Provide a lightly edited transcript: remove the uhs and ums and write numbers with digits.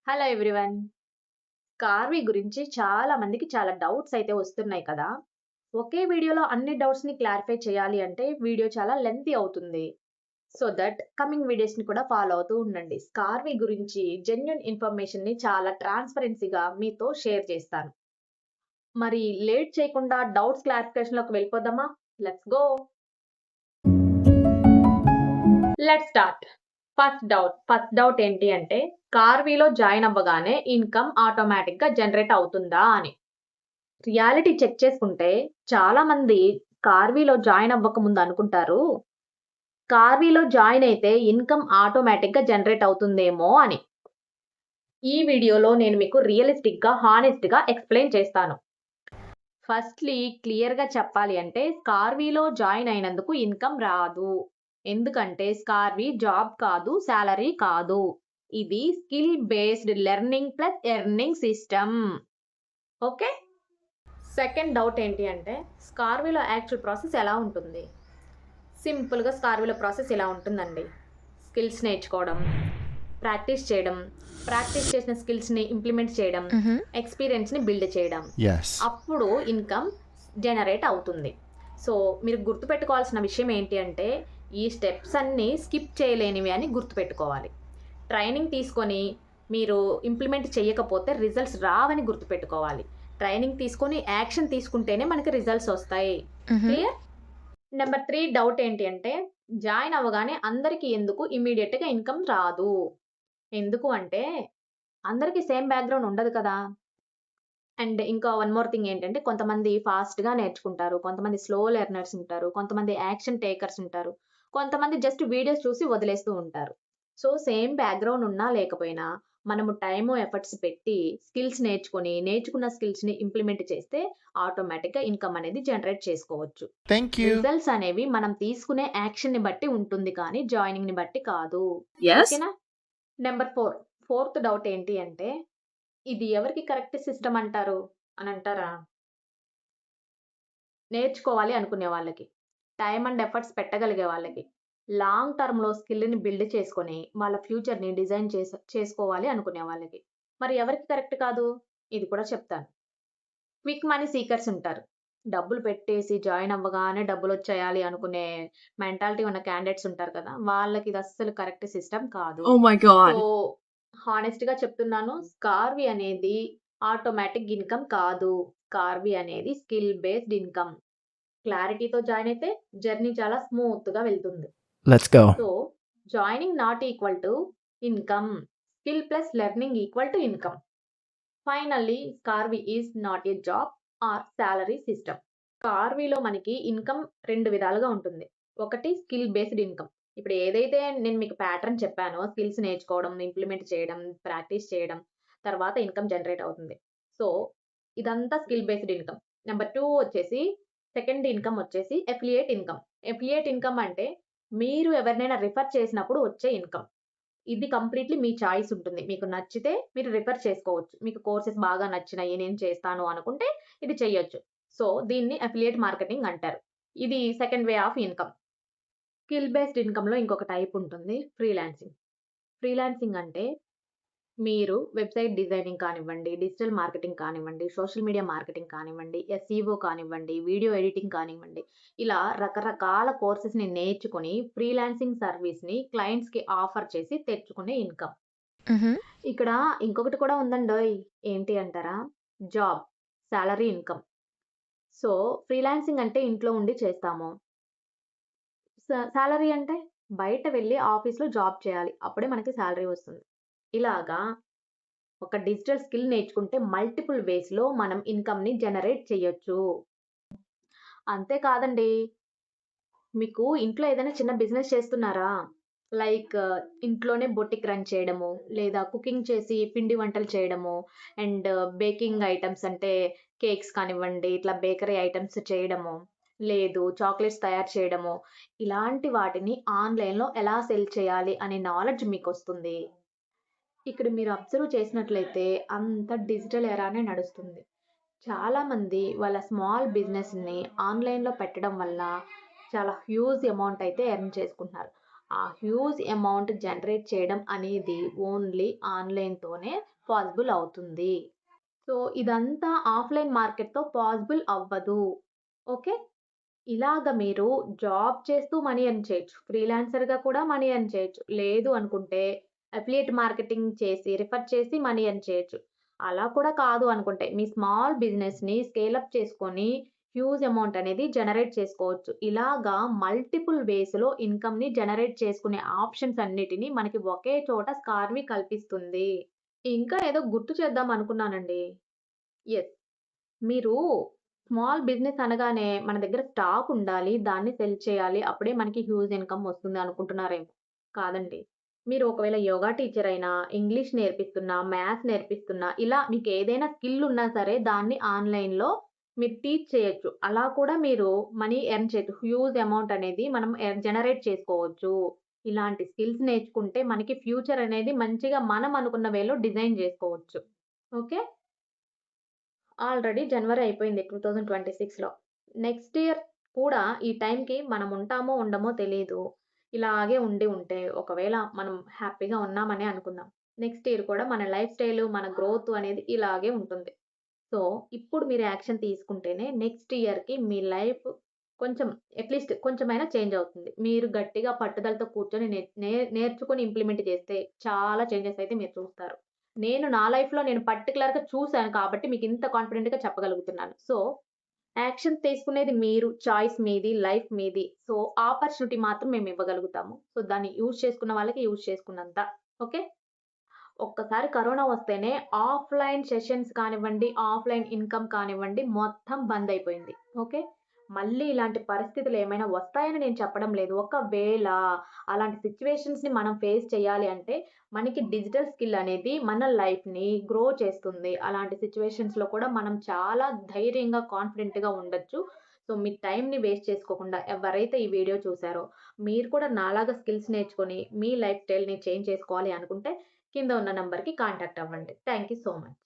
Hello everyone. Karvy గురించి చాలా మందికి చాలా డౌట్స్ అయితే వస్తున్నాయి కదా! ఒకే వీడియోలో అన్ని డౌట్స్‌ని క్లారిఫై చేయాలి అంటే వీడియో చాలా లెంతీ అవుతుంది. సో దట్ కమింగ్ వీడియోస్‌ని కూడా ఫాలో అవుతూ ఉండండి. స్కార్వి గురించి జెన్యూన్ ఇన్ఫర్మేషన్‌ని చాలా ట్రాన్స్‌పరెన్సీగా మీతో షేర్ చేస్తాను. మరి లేట్ చేయకుండా డౌట్స్ క్లారిఫికేషన్‌లోకి వెళ్ళిపోదామా? Let's go. Let's start. First doubt ఏంటి అంటే కార్వీలో జాయిన్ అవ్వగానే ఇన్‌కమ్ ఆటోమేటిక్‌గా జనరేట్ అవుతుందా అని. రియాలిటీ చెక్ చేసుకుంటే చాలా మంది కార్వీలో జాయిన్ అవ్వక ముందు అనుకుంటారు. కార్వీలో జాయిన్ అయితే ఇన్‌కమ్ ఆటోమేటిక్‌గా జనరేట్ అవుతుందేమో అని. ఈ వీడియోలో నేను మీకు రియలిస్టిక్‌గా, హానెస్ట్‌గా ఎక్స్‌ప్లెయిన్ చేస్తాను. ఫస్ట్‌లీ క్లియర్‌గా చెప్పాలి అంటే స్కార్వీలో జాయిన్ అయినందుకు ఇన్‌కమ్ రాదు. ఎందుకంటే స్కార్వీ జాబ్ కాదు, సాలరీ కాదు. ఇది skill based learning plus earning system. Okay. Second doubt ఏంటి అంటే స్కార్వీలో యాక్చువల్ ప్రాసెస్ ఎలా ఉంటుంది? సింపుల్‌గా స్కార్వీలో ప్రాసెస్ ఇలా ఉంటుందండి. స్కిల్స్ నేర్చుకోవడం, ప్రాక్టీస్ చేయడం, ప్రాక్టీస్ చేసిన స్కిల్స్‌ని ఇంప్లిమెంట్ చేయడం, Mhm. ఎక్స్‌పీరియన్స్‌ని బిల్డ్ చేయడం. Yes. అప్పుడు ఇన్‌కమ్ జనరేట్ అవుతుంది. సో, మీరు గుర్తుపెట్టుకోవాల్సిన విషయం ఏంటి అంటే, ఈ స్టెప్స్ అన్నీ స్కిప్ చేయలేనివి అని గుర్తుపెట్టుకోవాలి. ట్రైనింగ్ తీసుకొని మీరు ఇంప్లిమెంట్ చేయకపోతే రిజల్ట్స్ రావని గుర్తుపెట్టుకోవాలి. ట్రైనింగ్ తీసుకొని యాక్షన్ తీసుకుంటేనే మనకి రిజల్ట్స్ వస్తాయి. Mhm. క్లియర్? నెంబర్ 3 డౌట్ ఏంటి అంటే, జాయిన్ అవ్వగానే అందరికి ఎందుకు ఇమ్మీడియేట్‌గా ఇన్‌కమ్ రాదు? ఎందుకు అంటే, అందరికి సేమ్ బ్యాక్‌గ్రౌండ్ ఉండదు కదా! అండ్ ఇంకా వన్ మోర్ థింగ్ ఏంటంటే, కొంతమంది ఫాస్ట్‌గా నేర్చుకుంటారు. కొంతమంది స్లో లెర్నర్స్ ఉంటారు. కొంతమంది యాక్షన్ టేకర్స్ ఉంటారు. కొంతమంది జస్ట్ వీడియోస్ చూసి వదిలేస్తూ ఉంటారు. సో, సేమ్ బ్యాక్‌గ్రౌండ్ ఉన్నా లేకపోయినా మనము టైము, ఎఫర్ట్స్ పెట్టి స్కిల్స్ నేర్చుకొని, నేర్చుకున్న స్కిల్స్‌ని ఇంప్లిమెంట్ చేస్తే ఆటోమేటిక్‌గా ఇన్‌కమ్ అనేది జనరేట్ చేసుకోవచ్చు. Thank you. రిజల్ట్స్ అనేవి మనం తీసుకునే యాక్షన్‌ని బట్టి ఉంటుంది కానీ జాయినింగ్‌ని బట్టి కాదు. Yes. ఓకేనా? నెంబర్ 4 ఫోర్త్ డౌట్ ఏంటి అంటే, ఇది ఎవరికి కరెక్ట్ సిస్టమ్ అంటారు అని అంటారా? నేర్చుకోవాలి అనుకునే వాళ్ళకి. టైమ్ అండ్ ఎఫర్ట్స్ పెట్టగలిగే వాళ్ళకి. లాంగ్ టర్మ్‌లో స్కిల్‌ని బిల్డ్ చేసుకొని, వాళ్ళ ఫ్యూచర్‌ని డిజైన్ చేసుకోవాలి అనుకునే వాళ్ళకి. మరి ఎవరికి కరెక్ట్ కాదు? ఇది కూడా చెప్తాను. క్విక్ మనీ సీకర్స్ ఉంటారు. డబ్బులు పెట్టేసి జాయిన్ అవ్వగానే డబ్బులొచ్చేయాలి అనుకునే మెంటాలిటీ ఉన్న క్యాండిడేట్స్ ఉంటారు కదా! వాళ్ళకి ఇది అస్సలు కరెక్ట్ సిస్టమ్ కాదు. Oh my so, God. హానెస్ట్‌గా చెప్తున్నాను. స్కార్వీ అనేది ఆటోమేటిక్ ఇన్‌కమ్ కాదు. స్కార్వీ అనేది స్కిల్ బేస్డ్ ఇన్‌కమ్. క్లారిటీతో జాయిన్ అయితే జర్నీ చాలా స్మూత్‌గా వెళ్తుంది. Let's go. So, joining not equal to income. Skill plus learning equal to income. Finally స్కార్వీ is not a job or salary system. స్కార్వీలో మనకి ఇన్‌కమ్ 2 విధాలుగా ఉంటుంది. ఒకటి స్కిల్ బేస్డ్ ఇన్‌కమ్. ఇప్పుడు ఏదైతే నేను మీకు ప్యాటర్న్ చెప్పానో స్కిల్స్ నేర్చుకోవడం, ఇంప్లిమెంట్ చేయడం, ప్రాక్టీస్ చేయడం, తర్వాత ఇన్‌కమ్ జనరేట్ అవుతుంది. సో, ఇదంతా స్కిల్ బేస్డ్ ఇన్‌కమ్. నంబర్ 2 వచ్చేసి సెకండ్ ఇన్‌కమ్ వచ్చేసి అఫిలియేట్ ఇన్‌కమ్. అఫిలియేట్ ఇన్‌కమ్ అంటే మీరు ఎవరినైనా రిఫర్ చేసినప్పుడు వచ్చే ఇన్‌కమ్. ఇది కంప్లీట్‌లీ మీ చాయిస్ ఉంటుంది. మీకు నచ్చితే మీరు రిఫర్ చేసుకోవచ్చు. మీకు కోర్సెస్ బాగా నచ్చినాయి, నేను చేస్తాను అనుకుంటే ఇది చెయ్యొచ్చు. సో, దీన్ని అఫిలియేట్ మార్కెటింగ్ అంటారు. ఇది second way of income. Skill based ఇన్‌కమ్‌లో ఇంకొక టైప్ ఉంటుంది ఫ్రీలాన్సింగ్. ఫ్రీలాన్సింగ్ అంటే మీరు వెబ్‌సైట్ డిజైనింగ్ కానివ్వండి, డిజిటల్ మార్కెటింగ్ కానివ్వండి, సోషల్ మీడియా మార్కెటింగ్ కానివ్వండి, ఎస్ఈఓ కానివ్వండి, వీడియో ఎడిటింగ్ కానివ్వండి, ఇలా రకరకాల కోర్సెస్‌ని నేర్చుకొని ఫ్రీలాన్సింగ్ సర్వీస్‌ని క్లయింట్స్‌కి ఆఫర్ చేసి తెచ్చుకునే ఇన్‌కమ్. Mhm. ఇక్కడ ఇంకొకటి కూడా ఉందండోయ్! ఏంటి అంటారా? Job, salary income. So, freelancing అంటే ఇంట్లో ఉండి చేస్తాము. సాలరీ అంటే బయట వెళ్లి ఆఫీస్‌లో జాబ్ చేయాలి. అప్పుడే మనకి సాలరీ వస్తుంది. ఇలాగా ఒక డిజిటల్ స్కిల్ నేర్చుకుంటే మల్టిపుల్ వేస్‌లో మనం ఇన్‌కమ్‌ని జనరేట్ చేయొచ్చు. అంతే కాదండి. మీకు ఇంట్లో ఏదైనా చిన్న బిజినెస్ చేస్తున్నారా? లైక్ ఇంట్లోనే బొటిక్ రన్ చేయడము, లేదా కుకింగ్ చేసి పిండి వంటలు చేయడము, అండ్ బేకింగ్ ఐటెమ్స్ అంటే కేక్స్ కానివ్వండి, ఇట్లా బేకరీ ఐటెమ్స్ చేయడము, లేదు చాక్లెట్స్ తయారు చేయడము, ఇలాంటి వాటిని ఆన్‌లైన్‌లో ఎలా సెల్ చేయాలి అనే నాలెడ్జ్ మీకొస్తుంది. ఇక్కడ మీరు అబ్జర్వ్ చేసినట్లయితే అంతా డిజిటల్ ఎరానే నడుస్తుంది. చాలామంది వాళ్ళ స్మాల్ బిజినెస్‌ని ఆన్‌లైన్‌లో పెట్టడం వల్ల చాలా హ్యూజ్ అమౌంట్ అయితే ఎర్న్ చేసుకుంటున్నారు. ఆ హ్యూజ్ అమౌంట్ జనరేట్ చేయడం అనేది ఓన్లీ ఆన్‌లైన్‌తోనే పాసిబుల్ అవుతుంది. సో, ఇదంతా ఆఫ్‌లైన్ మార్కెట్‌తో పాసిబుల్ అవ్వదు. ఓకే. ఇలాగ మీరు జాబ్ చేస్తూ మనీ ఎర్న్ చేయొచ్చు. ఫ్రీలాన్సర్‌గా కూడా మనీ ఎర్న్ చేయొచ్చు. లేదు అనుకుంటే అఫిలియేట్ మార్కెటింగ్ చేసి, రిఫర్ చేసి మనీ ఎర్న్ చేయొచ్చు. అలా కూడా కాదు అనుకుంటే మీ స్మాల్ బిజినెస్‌ని స్కేల్ అప్ చేసుకొని హ్యూజ్ అమౌంట్ అనేది జనరేట్ చేసుకోవచ్చు. ఇలాగా మల్టిపుల్ వేస్‌లో ఇన్‌కమ్‌ని జనరేట్ చేసుకునే ఆప్షన్స్ అన్నిటిని మనకి ఒకే చోట స్కార్వి కల్పిస్తుంది. ఇంకా ఏదో గుర్తు చేద్దాం అనుకున్నానండి. యెస్. మీరు స్మాల్ బిజినెస్ అనగానే మన దగ్గర స్టాక్ ఉండాలి. దాన్ని సెల్ చేయాలి. అప్పుడే మనకి హ్యూజ్ ఇన్‌కమ్ వస్తుంది అనుకుంటున్నారేమో. కాదండి. మీరు ఒకవేళ యోగా టీచర్ అయినా, ఇంగ్లీష్ నేర్పిస్తున్నా, మ్యాథ్స్ నేర్పిస్తున్నా, ఇలా మీకేదైనా స్కిల్ ఉన్నా సరే దాన్ని ఆన్‌లైన్‌లో మీరు టీచ్ చేయొచ్చు. అలా కూడా మీరు మనీ ఎర్న్ చేయొచ్చు. హ్యూజ్ అమౌంట్ అనేది మనం జనరేట్ చేసుకోవచ్చు. ఇలాంటి స్కిల్స్ నేర్చుకుంటే మనకి ఫ్యూచర్ అనేది మంచిగా మనం అనుకున్న వేలో డిజైన్ జేసుకోవచ్చు. ఓకే. ఆల్రెడీ జనవరి అయిపోయింది 2026లో. నెక్స్ట్ ఇయర్ కూడా ఈ టైంకి మనం ఉంటామో, ఉండమో తెలీదు. ఇలాగే ఉండి ఉంటే ఒకవేళ మనం హ్యాపీగా ఉన్నామనే అనుకుందాం. నెక్స్ట్ ఇయర్ కూడా మన లైఫ్ స్టైలు, మన గ్రోత్ అనేది ఇలాగే ఉంటుంది. సో, ఇప్పుడు మీరు యాక్షన్ తీసుకుంటేనే నెక్స్ట్ ఇయర్‌కి మీ లైఫ్ కొంచెం అట్‌లీస్ట్ కొంచెమైనా చేంజ్ అవుతుంది. మీరు గట్టిగా పట్టుదలతో కూర్చొని నేర్చుకొని ఇంప్లిమెంట్ చేస్తే చాలా చేంజెస్ అయితే మీరు చూస్తారు. నేను నా లైఫ్‌లో నేను పర్టిక్యులర్‌గా చూసాను కాబట్టి మీకింత కాన్ఫిడెంట్‌గా చెప్పగలుగుతున్నాను. సో, యాక్షన్ తీసుకునేది మీరు, చాయిస్ మీది, లైఫ్ మీది. సో, ఆపర్చునిటీ మాత్రం మేమివ్వగలుగుతాము. సో, దాన్ని యూజ్ చేసుకున్న వాళ్ళకి యూజ్ చేసుకున్నంత. ఓకే. ఒక్కసారి కరోనా వస్తేనే ఆఫ్‌లైన్ సెషన్స్ కానివ్వండి, ఆఫ్‌లైన్ ఇన్‌కమ్ కానివ్వండి, మొత్తం బందయిపోయింది. ఓకే. మళ్ళీ ఇలాంటి పరిస్థితులేమైనా వస్తాయని నేను చెప్పడం లేదు. ఒకవేళ అలాంటి సిట్యుయేషన్స్‌ని మనం ఫేస్ చేయాలి అంటే, మనకి డిజిటల్ స్కిల్ అనేది మన లైఫ్‌ని గ్రో చేస్తుంది. అలాంటి సిట్యుయేషన్స్‌లో కూడా మనం చాలా ధైర్యంగా, కాన్ఫిడెంట్‌గా ఉండొచ్చు. సో, మీ టైమ్‌ని వేస్ట్ చేసుకోకుండా ఎవరైతే ఈ వీడియో చూసారో, మీరు కూడా నాలాగా స్కిల్స్ నేర్చుకొని, మీ లైఫ్ స్టైల్‌ని చేంజ్ చేసుకోవాలి అనుకుంటే కింద ఉన్న నంబర్‌కి కాంటాక్ట్ అవ్వండి. Thank you so much.